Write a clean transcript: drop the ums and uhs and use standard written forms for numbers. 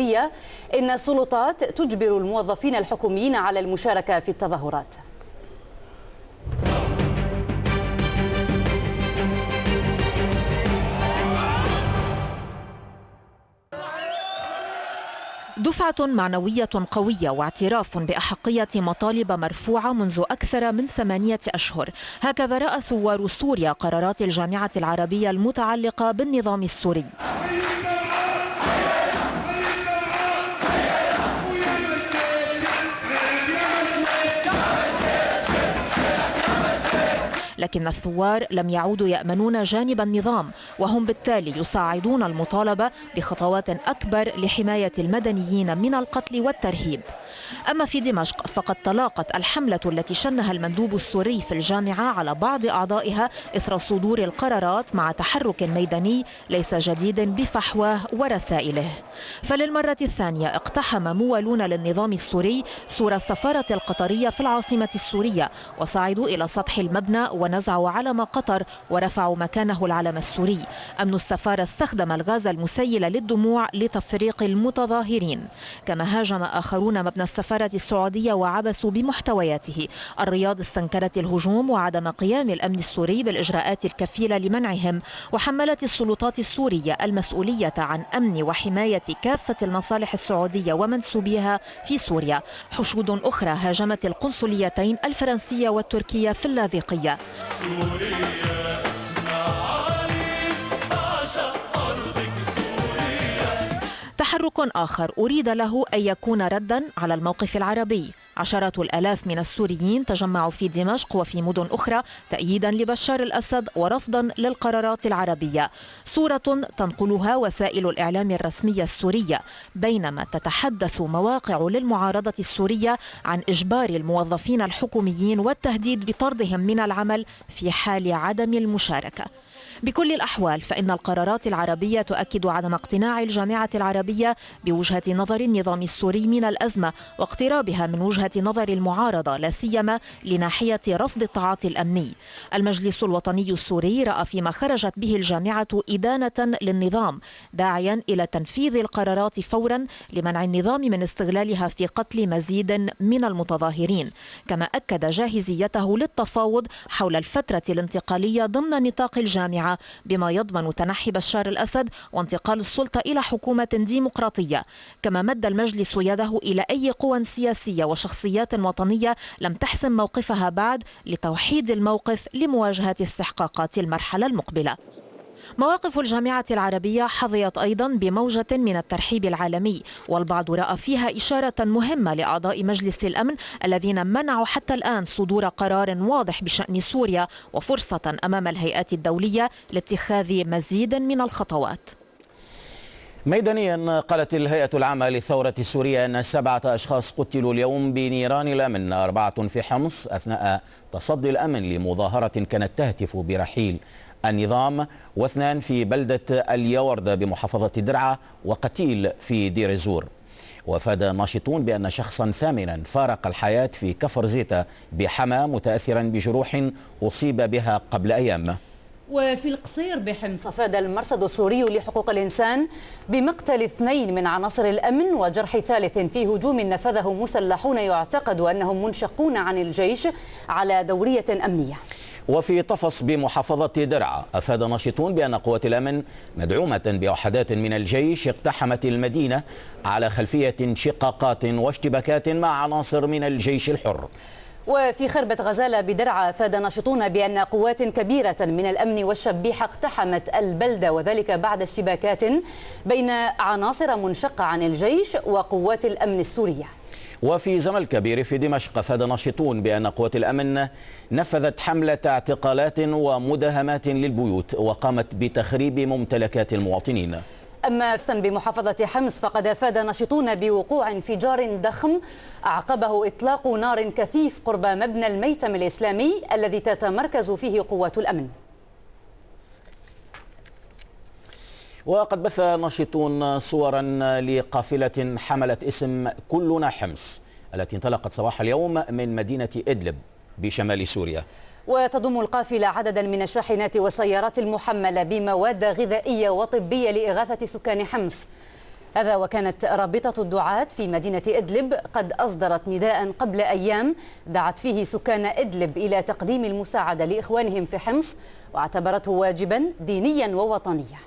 إن السلطات تجبر الموظفين الحكوميين على المشاركة في التظاهرات. دفعة معنوية قوية واعتراف بأحقية مطالب مرفوعة منذ أكثر من 8 أشهر، هكذا رأى ثوار سوريا قرارات الجامعة العربية المتعلقة بالنظام السوري. لكن الثوار لم يعودوا يأمنون جانب النظام، وهم بالتالي يصعدون المطالبة بخطوات أكبر لحماية المدنيين من القتل والترهيب. أما في دمشق فقد تلاقت الحملة التي شنها المندوب السوري في الجامعة على بعض أعضائها إثر صدور القرارات مع تحرك ميداني ليس جديد بفحواه ورسائله. فللمرة الثانية اقتحم موالون للنظام السوري سور السفارة القطرية في العاصمة السورية، وصعدوا إلى سطح المبنى ونزعوا علم قطر ورفعوا مكانه العلم السوري. أمن السفارة استخدم الغاز المسيل للدموع لتفريق المتظاهرين. كما هاجم آخرون مبنى السفارة السعودية وعبثوا بمحتوياته. الرياض استنكرت الهجوم وعدم قيام الأمن السوري بالإجراءات الكفيلة لمنعهم، وحملت السلطات السورية المسؤولية عن أمن وحماية كافة المصالح السعودية ومنسوبيها في سوريا. حشود أخرى هاجمت القنصليتين الفرنسية والتركية في اللاذقية. تحرك آخر أريد له أن يكون رداً على الموقف العربي. عشرات الآلاف من السوريين تجمعوا في دمشق وفي مدن أخرى تأييداً لبشار الأسد ورفضاً للقرارات العربية. صورة تنقلها وسائل الإعلام الرسمية السورية، بينما تتحدث مواقع للمعارضة السورية عن إجبار الموظفين الحكوميين والتهديد بطردهم من العمل في حال عدم المشاركة. بكل الأحوال فإن القرارات العربية تؤكد عدم اقتناع الجامعة العربية بوجهة نظر النظام السوري من الأزمة واقترابها من وجهة نظر المعارضة، لا سيما لناحية رفض التعاطي الأمني. المجلس الوطني السوري رأى فيما خرجت به الجامعة إدانة للنظام، داعيا إلى تنفيذ القرارات فورا لمنع النظام من استغلالها في قتل مزيد من المتظاهرين. كما أكد جاهزيته للتفاوض حول الفترة الانتقالية ضمن نطاق الجامعة، بما يضمن تنحي بشار الأسد وانتقال السلطة إلى حكومة ديمقراطية. كما مد المجلس يده إلى أي قوى سياسية وشخصيات وطنية لم تحسم موقفها بعد لتوحيد الموقف لمواجهة استحقاقات المرحلة المقبلة. مواقف الجامعة العربية حظيت أيضا بموجة من الترحيب العالمي، والبعض رأى فيها إشارة مهمة لأعضاء مجلس الأمن الذين منعوا حتى الآن صدور قرار واضح بشأن سوريا، وفرصة أمام الهيئات الدولية لاتخاذ مزيد من الخطوات. ميدانيا قالت الهيئة العامة للثورة السورية أن 7 أشخاص قتلوا اليوم بنيران الأمن، 4 في حمص أثناء تصدي الأمن لمظاهرة كانت تهتف برحيل النظام، و2 في بلدة اليورد بمحافظة درعا، وقتيل في دير الزور. وافاد الناشطون بأن شخصا ثامنا فارق الحياة في كفر زيتة بحما متأثرا بجروح أصيب بها قبل أيام. وفي القصير بحمص أفاد المرصد السوري لحقوق الإنسان بمقتل 2 من عناصر الأمن وجرح 3 في هجوم نفذه مسلحون يعتقد أنهم منشقون عن الجيش على دورية أمنية. وفي طفص بمحافظة درعا أفاد ناشطون بأن قوات الأمن مدعومة بوحدات من الجيش اقتحمت المدينة على خلفية انشقاقات واشتباكات مع عناصر من الجيش الحر. وفي خربة غزالة بدرعا أفاد ناشطون بأن قوات كبيرة من الأمن والشبيحة اقتحمت البلدة، وذلك بعد اشتباكات بين عناصر منشقة عن الجيش وقوات الأمن السورية. وفي زمل كبير في دمشق أفاد ناشطون بأن قوات الأمن نفذت حملة اعتقالات ومداهمات للبيوت وقامت بتخريب ممتلكات المواطنين. أما فتن بمحافظة حمص فقد أفاد ناشطون بوقوع انفجار ضخم أعقبه إطلاق نار كثيف قرب مبنى الميتم الإسلامي الذي تتمركز فيه قوات الأمن. وقد بث ناشطون صورا لقافلة حملت اسم كلنا حمص التي انطلقت صباح اليوم من مدينة إدلب بشمال سوريا. وتضم القافلة عددا من الشاحنات والسيارات المحملة بمواد غذائية وطبية لإغاثة سكان حمص. هذا وكانت رابطة الدعاة في مدينة إدلب قد أصدرت نداء قبل أيام دعت فيه سكان إدلب إلى تقديم المساعدة لإخوانهم في حمص، واعتبرته واجبا دينيا ووطنيا.